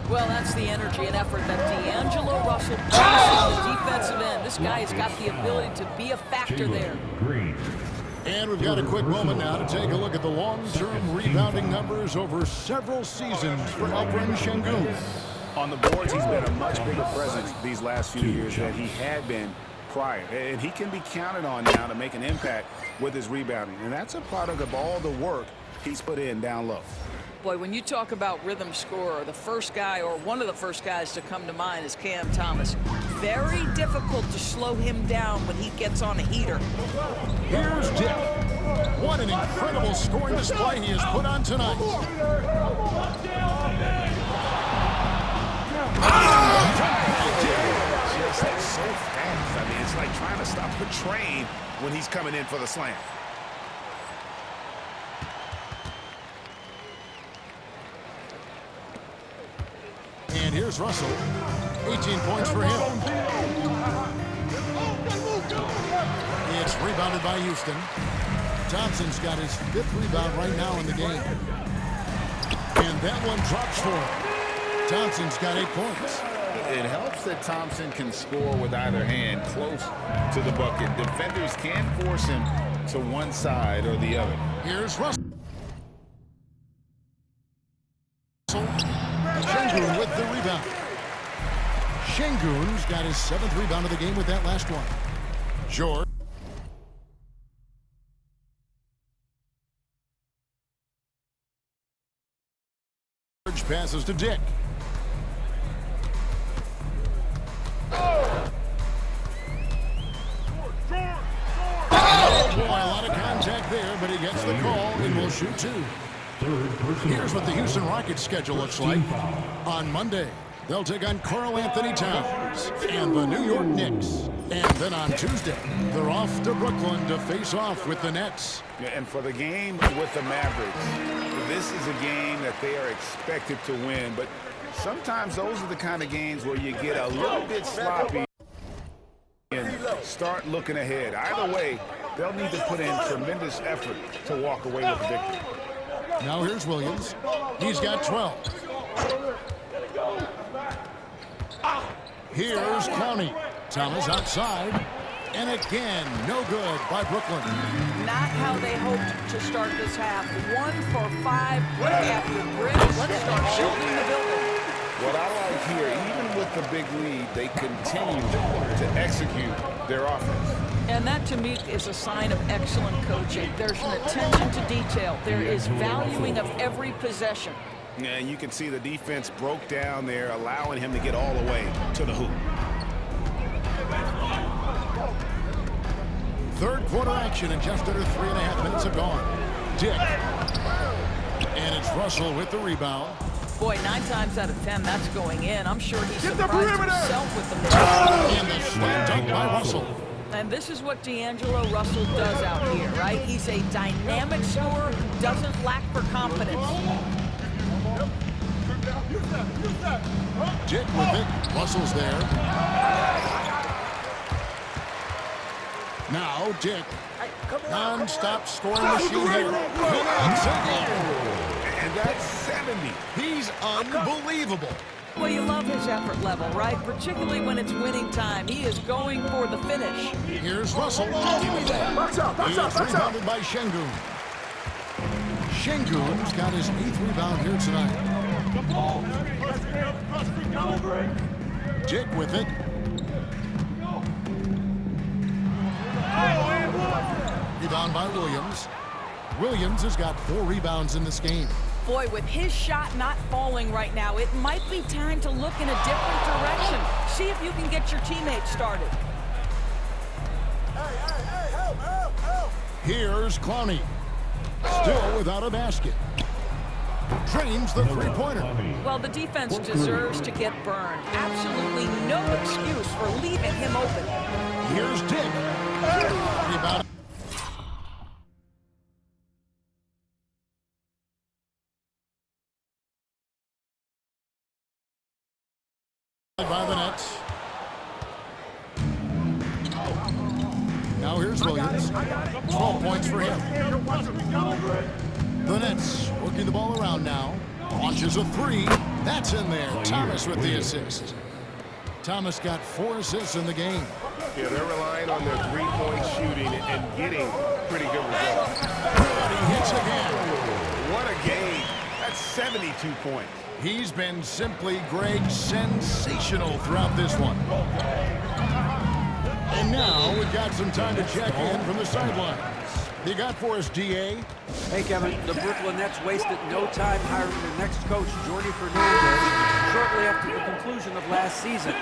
[SPEAKER 3] Well, that's the energy and effort that D'Angelo Russell brings on the defensive end. This guy has got the ability to be a factor there.
[SPEAKER 1] And we've got a quick moment now to take a look at the long-term rebounding numbers over several seasons for Alperen Şengün.
[SPEAKER 5] On the boards, he's been a much bigger presence these last few years than he had been prior. And he can be counted on now to make an impact with his rebounding. And that's a product of all the work he's put in down low.
[SPEAKER 3] Boy, when you talk about rhythm scorer, the first guy or one of the first guys to come to mind is Cam Thomas. Very difficult to slow him down when he gets on a heater.
[SPEAKER 1] Here's Dick. What an incredible scoring display he has put on tonight.
[SPEAKER 5] Just so fast. I mean, it's like trying to stop a train when he's coming in for the slam.
[SPEAKER 1] And here's Russell. 18 points for him. It's rebounded by Houston. Thompson's got his 5th rebound right now in the game. And that one drops for him. Thompson's got 8 points.
[SPEAKER 2] It helps that Thompson can score with either hand close to the bucket. Defenders can force him, 'em, to one side or the other.
[SPEAKER 1] Here's Russell. Sengun's got his 7th rebound of the game with that last one. George passes to Dick. Oh boy, a lot of contact there, but he gets the call and will shoot 2. Here's what the Houston Rockets schedule looks like. On Monday, they'll take on Karl Anthony Towns and the New York Knicks. And then on Tuesday, they're off to Brooklyn to face off with the Nets.
[SPEAKER 5] Yeah, and for the game with the Mavericks, this is a game that they are expected to win. But sometimes those are the kind of games where you get a little bit sloppy and start looking ahead. Either way, they'll need to put in tremendous effort to walk away with the victory.
[SPEAKER 1] Now here's Williams. He's got 12. Here's Clowney. Thomas outside. And again, no good by Brooklyn.
[SPEAKER 3] Not how they hoped to start this half. 1 for 5, brick after brick. Let's start building the building.
[SPEAKER 5] What I like here, even with the big lead, they continue to execute their offense.
[SPEAKER 3] And that, to me, is a sign of excellent coaching. There's an attention to detail. There is valuing of every possession.
[SPEAKER 5] Yeah, and you can see the defense broke down there, allowing him to get all the way to the hoop.
[SPEAKER 1] Third quarter action, and just under 3.5 minutes have gone. Dick. And it's Russell with the rebound.
[SPEAKER 3] Boy, 9 times out of 10, that's going in. I'm sure he's surprised himself with the miss.
[SPEAKER 1] And the slam dunk by Russell.
[SPEAKER 3] And this is what D'Angelo Russell does out here, right? He's a dynamic scorer who doesn't lack for confidence.
[SPEAKER 1] Dick with it. Russell's there. Now Dick. Non-stop scoring machine here.
[SPEAKER 5] And that's 70.
[SPEAKER 1] He's unbelievable.
[SPEAKER 3] Well, you love his effort level, right? Particularly when it's winning time. He is going for the finish.
[SPEAKER 1] Here's Russell. Give me that. He's rebounded by Sengun. Sengun's got his 8th rebound here tonight. Dick with it. Rebound by Williams. Williams has got 4 rebounds in this game.
[SPEAKER 3] Boy, with his shot not falling right now, it might be time to look in a different direction. See if you can get your teammates started.
[SPEAKER 1] Help. Here's Clowney. Still without a basket. Drains the three-pointer.
[SPEAKER 3] Well, the defense deserves to get burned. Absolutely no excuse for leaving him open.
[SPEAKER 1] Here's Dick. Rebound. By the Nets. Now here's Williams. 12 points for him. The Nets working the ball around now. Launches a 3. That's in there. Thomas with the assist. Thomas got 4 assists in the game.
[SPEAKER 5] Yeah, they're relying on their three-point shooting and getting pretty good results.
[SPEAKER 1] And he hits again.
[SPEAKER 5] What a game. That's 72 points.
[SPEAKER 1] He's been simply, Greg, sensational throughout this one. And now we've got some time to check in from the sidelines. You got for us, DA?
[SPEAKER 8] Hey, Kevin, the Brooklyn Nets wasted no time hiring their next coach, Jordi Fernandez, shortly after the conclusion of last season.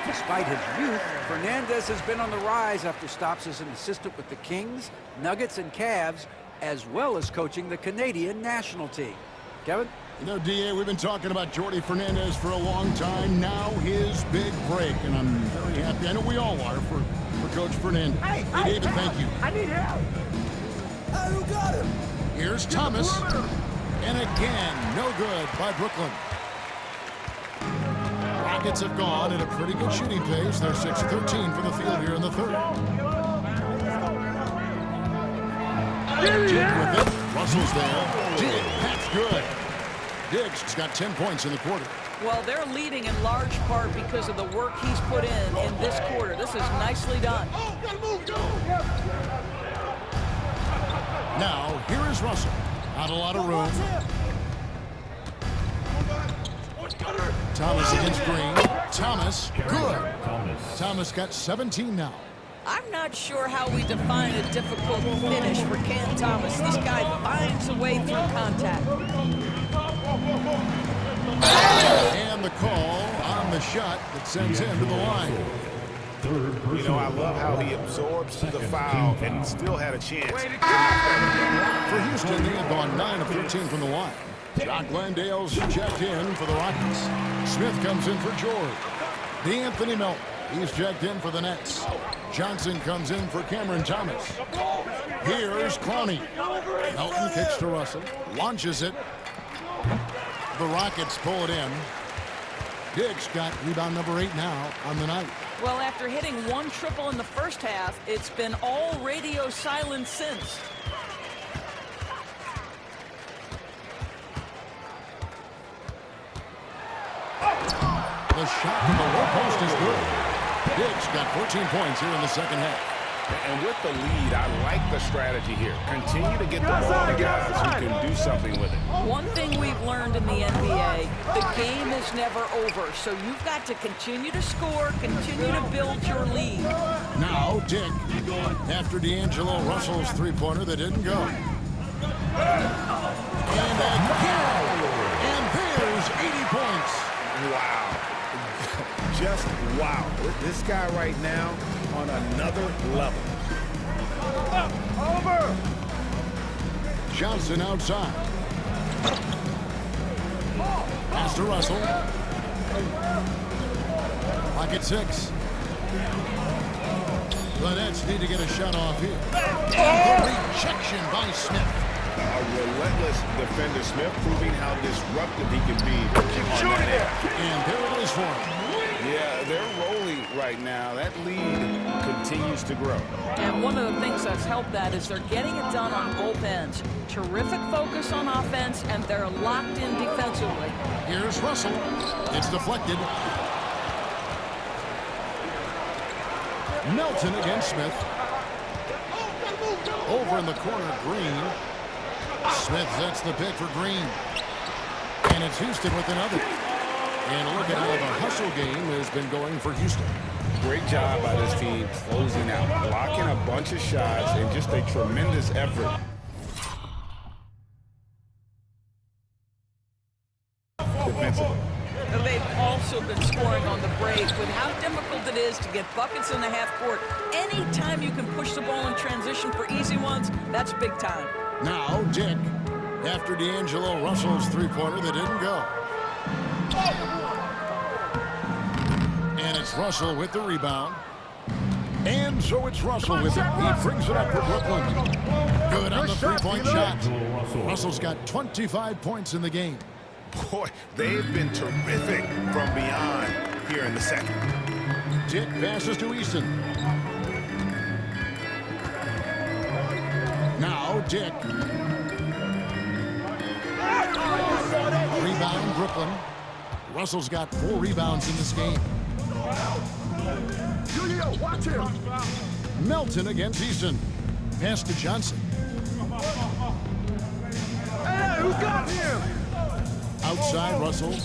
[SPEAKER 8] Despite his youth, Fernandez has been on the rise after stops as an assistant with the Kings, Nuggets, and Cavs, as well as coaching the Canadian national team. Kevin?
[SPEAKER 1] You know, DA, we've been talking about Jordi Fernandez for a long time. Now his big break, and I'm very happy. I know we all are for Coach Fernandez. Hey, David, thank you.
[SPEAKER 6] I need help.
[SPEAKER 1] Hey, who got him? Here's Thomas. And again, no good by Brooklyn. Rockets have gone at a pretty good shooting pace. They're 6-13 for the field here in the third. Dick with it. Russell's there. Dick, that's good. Dick's got 10 points in the quarter.
[SPEAKER 3] Well, they're leading in large part because of the work he's put in this quarter. This is nicely done.
[SPEAKER 1] Now, here is Russell. Not a lot of room. Thomas against Green. Thomas, good. Thomas got 17 now.
[SPEAKER 3] I'm not sure how we define a difficult finish for Cam Thomas. This guy finds a way through contact.
[SPEAKER 1] And the call on the shot that sends him to the line.
[SPEAKER 5] You know, I love how he absorbs the foul and still had a chance.
[SPEAKER 1] For Houston, they have gone 9 of 13 from the line. Jock Landale's checked in for the Rockets. Smith comes in for George. DeAnthony Melton, he's checked in for the Nets. Johnson comes in for Cameron Thomas. Here's Clowney. Melton kicks to Russell, launches it. The Rockets pull it in. Diggs got rebound number 8 now on the night.
[SPEAKER 3] Well, after hitting 1 triple in the first half, it's been all radio silence since.
[SPEAKER 1] The shot from the low post is good. Diggs got 14 points here in the second half.
[SPEAKER 5] And with the lead, I like the strategy here. Continue to get the ball to guys who can do something with it.
[SPEAKER 3] One thing we've learned in the NBA, the game is never over. So you've got to continue to score, continue to build your lead.
[SPEAKER 1] Now, Dick, after D'Angelo Russell's three-pointer that didn't go. And again, and there's 80 points.
[SPEAKER 5] Wow. Just wow. This guy right now on another level. Over.
[SPEAKER 1] Johnson outside. Pass to Russell. Clock at 6. The Nets need to get a shot off here. And the rejection by Smith.
[SPEAKER 5] A relentless defender, Smith, proving how disruptive he can be.
[SPEAKER 1] Shoot it. And there it is for him.
[SPEAKER 5] Yeah, they're rolling right now. That lead continues to grow.
[SPEAKER 3] And one of the things that's helped that is they're getting it done on both ends. Terrific focus on offense, and they're locked in defensively.
[SPEAKER 1] Here's Russell. It's deflected. Melton against Smith. Over in the corner, Green. Smith sets the pick for Green. And it's Houston with another. And look at how the hustle game has been going for Houston.
[SPEAKER 5] Great job by this team closing out, blocking a bunch of shots, and just a tremendous effort. Defensively.
[SPEAKER 3] They've also been scoring on the break with how difficult it is to get buckets in the half court. Anytime you can push the ball in transition for easy ones, that's big time.
[SPEAKER 1] Now, Dick, after D'Angelo Russell's three-pointer that didn't go. And it's Russell with the rebound. And so it's Russell with it. He brings it up for Brooklyn. Good on the three-point shot. Russell's got 25 points in the game.
[SPEAKER 5] Boy, they've been terrific from beyond here in the second.
[SPEAKER 1] Dick passes to Easton. Now Dick. Rebound Brooklyn. Russell's got 4 rebounds in this game. Watch him. Melton against Easton. Pass to Johnson.
[SPEAKER 6] Hey, who got him?
[SPEAKER 1] Outside Russell.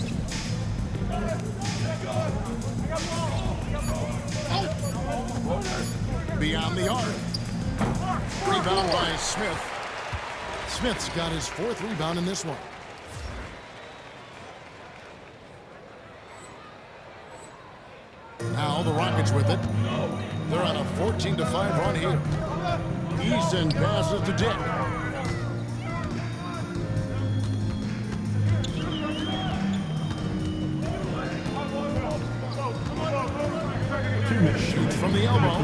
[SPEAKER 1] Beyond the arc. Rebound by Smith. Smith's got his 4th rebound in this one. Now the Rockets with it. They're on a 14-5 run here. Easton passes to Dick. Shoots from the elbow.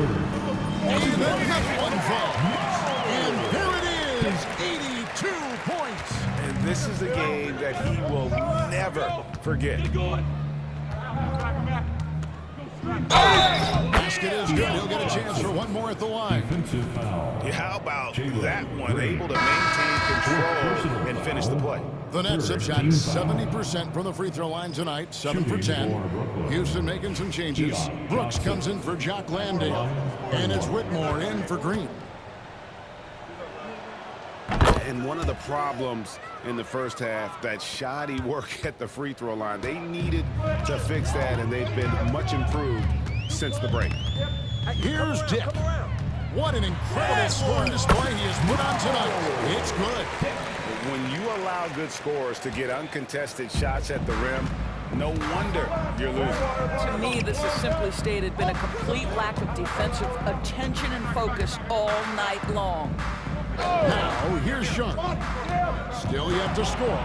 [SPEAKER 1] And then that one falls. And there it is, 82 points.
[SPEAKER 5] And this is a game that he will never forget.
[SPEAKER 1] Basket is good. He'll get a chance for one more at the line.
[SPEAKER 5] Yeah, how about that one? Able to maintain control and finish the play.
[SPEAKER 1] The Nets have shot 70% from the free throw line tonight, 7 for 10. Houston making some changes. Brooks comes in for Jock Landale. And it's Whitmore in for Green.
[SPEAKER 5] And one of the problems in the first half, that shoddy work at the free throw line. They needed to fix that, and they've been much improved since the break.
[SPEAKER 1] Here's Dick. What an incredible scoring display he has put on tonight. It's good.
[SPEAKER 5] When you allow good scorers to get uncontested shots at the rim, no wonder you're losing.
[SPEAKER 3] To me, this has simply stated been a complete lack of defensive attention and focus all night long.
[SPEAKER 1] Now, here's Sharp. Still yet to score.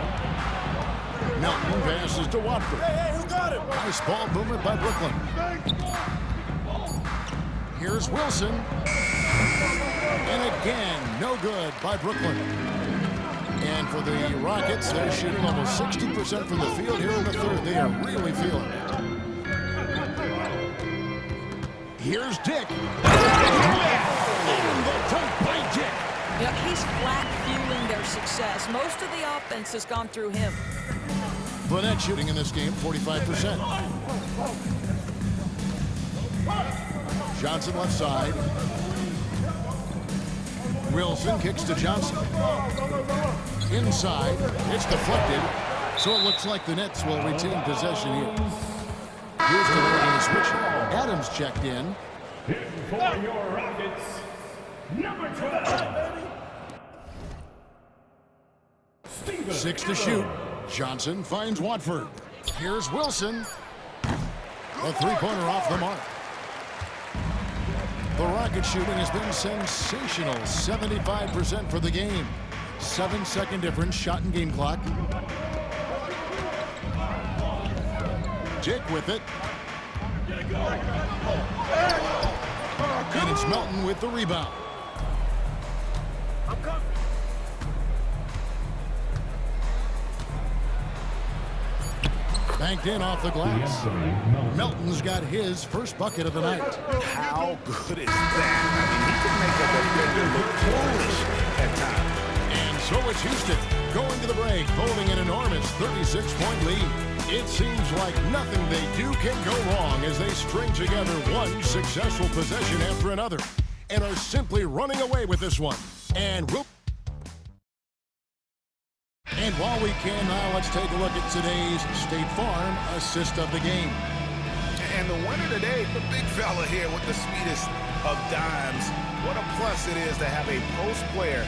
[SPEAKER 1] Melton passes to Watford.
[SPEAKER 4] Who got it?
[SPEAKER 1] Nice ball movement by Brooklyn. Here's Wilson. And again, no good by Brooklyn. And for the Rockets, they're shooting almost 60% from the field here in the third. They are really feeling it. Here's Dick. And the dunk by Dick.
[SPEAKER 3] You know, he's flat fueling their success. Most of the offense has gone through him.
[SPEAKER 1] Burnett shooting in this game, 45%. Johnson left side. Wilson kicks to Johnson. Inside, it's deflected, so it looks like the Nets will retain possession here. Here's the lead in the switch. Adams checked in.
[SPEAKER 6] For your Rockets, number 12.
[SPEAKER 1] 6 to shoot. Johnson finds Watford. Here's Wilson. A three-pointer off the mark. The Rockets shooting has been sensational. 75% for the game. 7-second difference, shot and game clock. Dick with it. And it's Melton with the rebound. Banked in off the glass. Melton's got his first bucket of the night.
[SPEAKER 5] How good is that? I mean, he can make a defender look foolish at times.
[SPEAKER 1] And so it's Houston going to the break, holding an enormous 36-point lead. It seems like nothing they do can go wrong as they string together one successful possession after another and are simply running away with this one. And while we can now, let's take a look at today's State Farm assist of the game.
[SPEAKER 5] And the winner today, the big fella here with the sweetest of dimes. What a plus it is to have a post player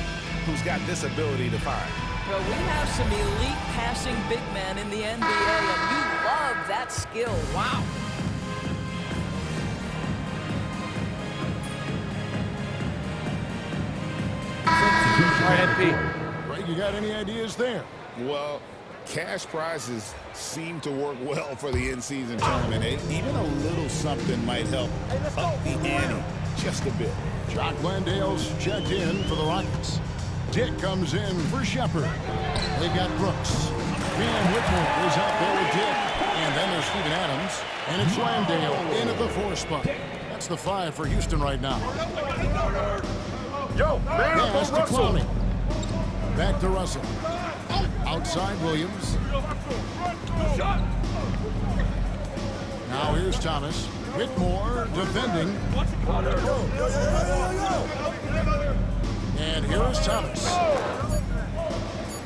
[SPEAKER 5] who's got this ability to find.
[SPEAKER 3] Well, we have some elite passing big men in the NBA, and you love that skill. Wow.
[SPEAKER 8] All right, MP.
[SPEAKER 1] Greg, you got any ideas there?
[SPEAKER 2] Well, cash prizes seem to work well for the in-season tournament. Even a little something might help up the ante just a bit.
[SPEAKER 1] Jock Landale's checked in for the Rockets. Dick comes in for Shepard. They've got Brooks. And Whitmore is out there with Dick. And then there's Steven Adams. And it's Landale in at the 4 spot. That's the 5 for Houston right now.
[SPEAKER 4] Yo, man,
[SPEAKER 1] Pass to Clowney. Back to Russell. Outside Williams. Now here's Thomas. Whitmore defending. And here's Thomas.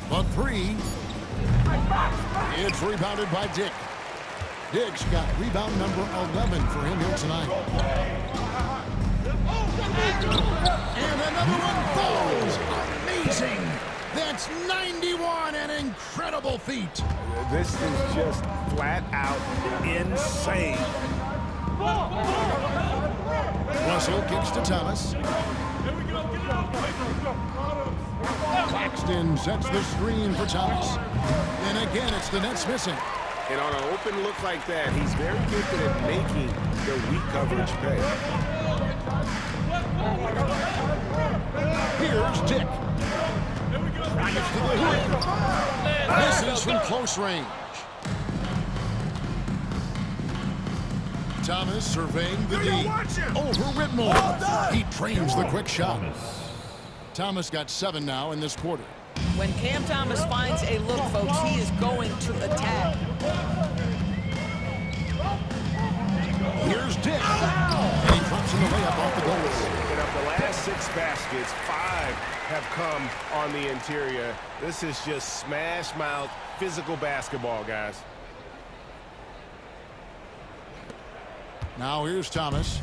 [SPEAKER 1] The 3. It's rebounded by Dick. Dick's got rebound number 11 for him here tonight. And another one falls. Amazing. That's 91, an incredible feat.
[SPEAKER 5] This is just flat out insane.
[SPEAKER 1] Russell kicks to Thomas. Claxton sets the screen for Thomas. And again, it's the Nets missing.
[SPEAKER 5] And on an open look like that, he's very gifted at making the weak coverage pay.
[SPEAKER 1] Here's Dick. Misses from close range. Thomas surveying the D. Over Whitmore. He trains the quick shot. Thomas got 7 now in this quarter.
[SPEAKER 3] When Cam Thomas finds a look, folks, he is going to attack.
[SPEAKER 1] Here's Dick. And he drops in the layup off the goal.
[SPEAKER 5] And a The last 6 baskets, 5 have come on the interior. This is just smash mouth, physical basketball, guys.
[SPEAKER 1] Now here's Thomas.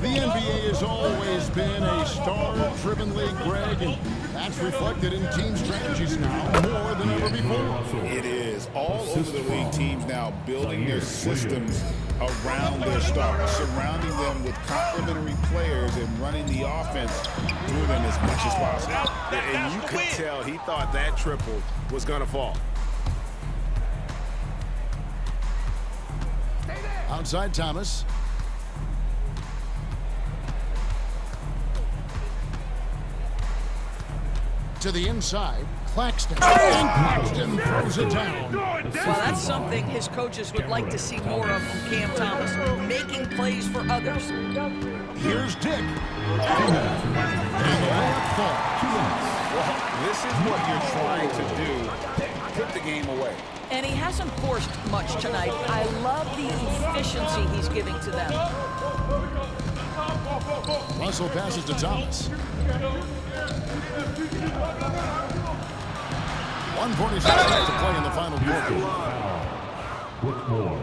[SPEAKER 1] The NBA has always been a star-driven league, Greg, and that's reflected in team strategies now more than ever before.
[SPEAKER 2] It is. All over the league, teams now building their systems around their stars, surrounding them with complementary players and running the offense through them as much as possible.
[SPEAKER 5] And you could tell he thought that triple was going to fall.
[SPEAKER 1] Outside Thomas. To the inside, Claxton. And Claxton throws it down.
[SPEAKER 3] Well, that's something his coaches would like to see more of from Cam Thomas, making plays for others.
[SPEAKER 1] Here's Dick. And the layup falls.
[SPEAKER 2] Well, this is what you're trying to do. Put the game away.
[SPEAKER 3] And he hasn't forced much tonight. I love the efficiency he's giving to them.
[SPEAKER 1] Russell passes to Thomas. 1:46 left to play in the final quarter.
[SPEAKER 6] Whitmore.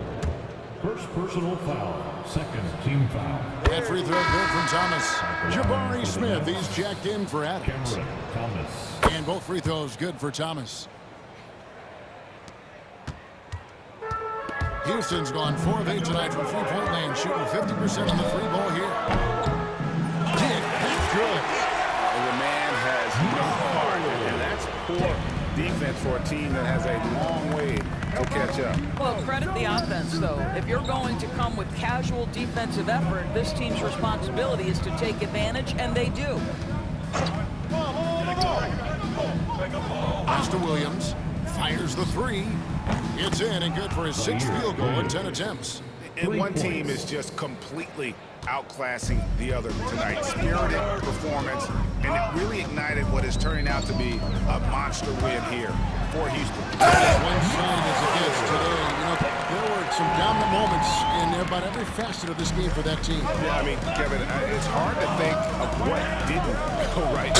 [SPEAKER 6] First personal foul. Second team foul.
[SPEAKER 1] That free throw good from Thomas. Jabari Smith, he's jacked in for Adams.
[SPEAKER 6] Cameron Thomas.
[SPEAKER 1] And both free throws good for Thomas. Houston's gone 4 of 8 tonight from three-point land, shooting 50% on the three ball here. Dick, that's good.
[SPEAKER 5] The man has no heart, and that's poor defense for a team that has a long way to catch up.
[SPEAKER 3] Well, credit the offense, though. If you're going to come with casual defensive effort, this team's responsibility is to take advantage, and they do.
[SPEAKER 1] Pass to Williams. Fires the three. It's in and good for his 6th field goal in 10 attempts.
[SPEAKER 5] And one team is just completely outclassing the other tonight. Spirited performance, and it really ignited what is turning out to be a monster win here for Houston.
[SPEAKER 1] As one-sided as it gets today, you know, there were some dominant moments in about every facet of this game for that team.
[SPEAKER 5] Yeah, I mean, Kevin, it's hard to think of what didn't go right.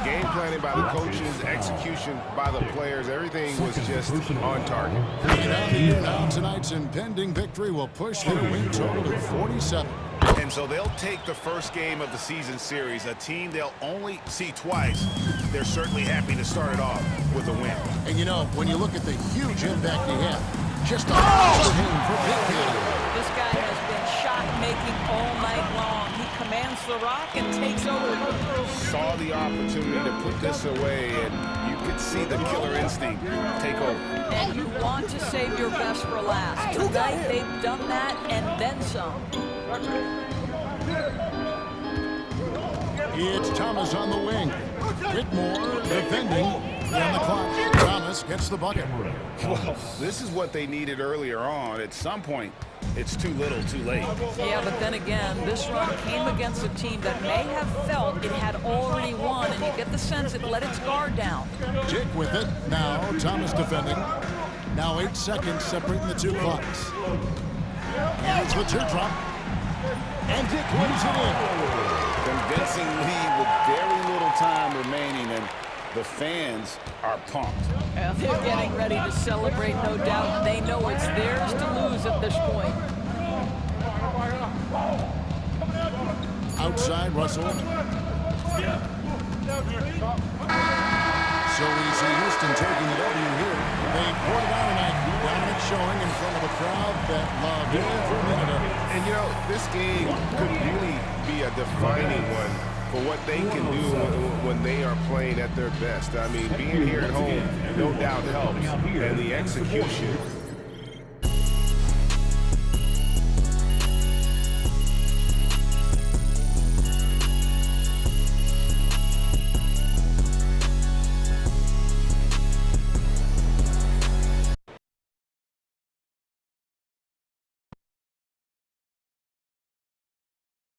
[SPEAKER 5] Game planning by the coaches, execution by the players, everything was just on target.
[SPEAKER 1] Now tonight's impending victory will push their win total to 47.
[SPEAKER 5] And so they'll take the first game of the season series, a team they'll only see twice. They're certainly happy to start it off with a win.
[SPEAKER 1] And you know, when you look at the huge impact he had, just a for him for big game.
[SPEAKER 3] This guy has been shot-making all night long. He commands the rock and takes over.
[SPEAKER 5] Saw the opportunity to put this away, and you could see the killer instinct take over.
[SPEAKER 3] And you want to save your best for last. Tonight, they've done that and then some.
[SPEAKER 1] It's Thomas on the wing. Whitmore defending on the clock. Thomas gets the bucket.
[SPEAKER 5] Well, this is what they needed earlier on. At some point, it's too little, too late.
[SPEAKER 3] Yeah, but then again, this run came against a team that may have felt it had already won, and you get the sense it let its guard down.
[SPEAKER 1] Dick with it. Now Thomas defending. Now 8 seconds separating the two clocks. Here's the teardrop. And Dick lays it in.
[SPEAKER 2] Convincing lead with very little time remaining, and the fans are pumped.
[SPEAKER 3] Well, they're getting ready to celebrate, no doubt. They know it's theirs to lose at this point.
[SPEAKER 1] Outside, Russell. So we see Houston taking the W here. They poured it out tonight. Dominant showing in front of a crowd that loved every minute of it.
[SPEAKER 5] And, you know, this game could really be a defining one for what they can do when they are playing at their best. I mean, being here at home no doubt helps, and the execution